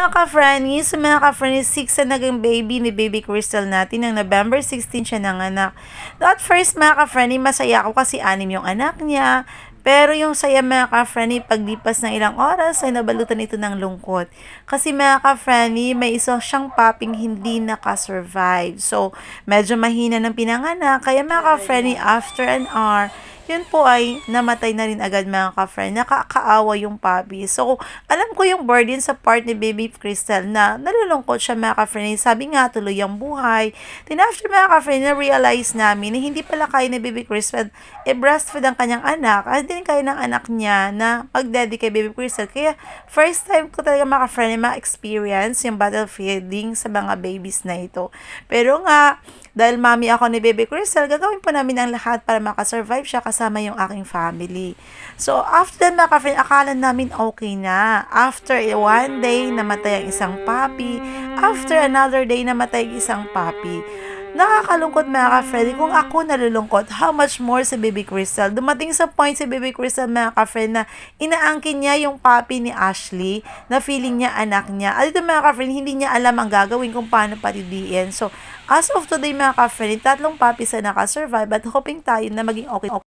mga ka-Franny, sa mga ka-Franny, 6 na naging baby ni Baby Crystal natin. Ng November 16 siya nanganak. At first mga ka-Franny, masaya ako kasi 6 yung anak niya. Pero yung saya mga ka-Franny, paglipas ng ilang oras ay nabalutan ito ng lungkot. Kasi mga ka-Franny, may isa siyang paping hindi nakasurvive. So, medyo mahina ng pinanganak. Kaya mga ka-Franny, after an hour, yun po ay namatay na rin agad mga ka-friend. Nakakaawa yung puppy. So, alam ko yung burden sa part ni Baby Crystal na nalulungkot siya mga ka-friend. Sabi nga, tuloy ang buhay. Then after mga ka-friend, na-realize namin na hindi pala kaya ni Baby Crystal i-breastfeed ang kanyang anak at din kaya ng anak niya na mag-daddy kay Baby Crystal. Kaya, first time ko talaga mga ka-friend ma-experience yung bottle feeding sa mga babies na ito. Pero nga, dahil mami ako ni Baby Crystal, gagawin po namin ang lahat para makasurvive siya kasama yung aking family. So, after mga ka-friend, akala namin okay na. After one day, namatay ang isang puppy. After another day, namatay ang isang puppy. Nakakalungkot mga ka-friend. Kung ako nalulungkot, how much more si Baby Crystal? Dumating sa point si Baby Crystal mga ka-friend na inaangkin niya yung puppy ni Ashley na feeling niya anak niya. At ito mga ka-friend, hindi niya alam ang gagawin kung paano patidiin. So, as of today mga ka-friend, 3 puppies na nakasurvive at hoping tayo na maging okay.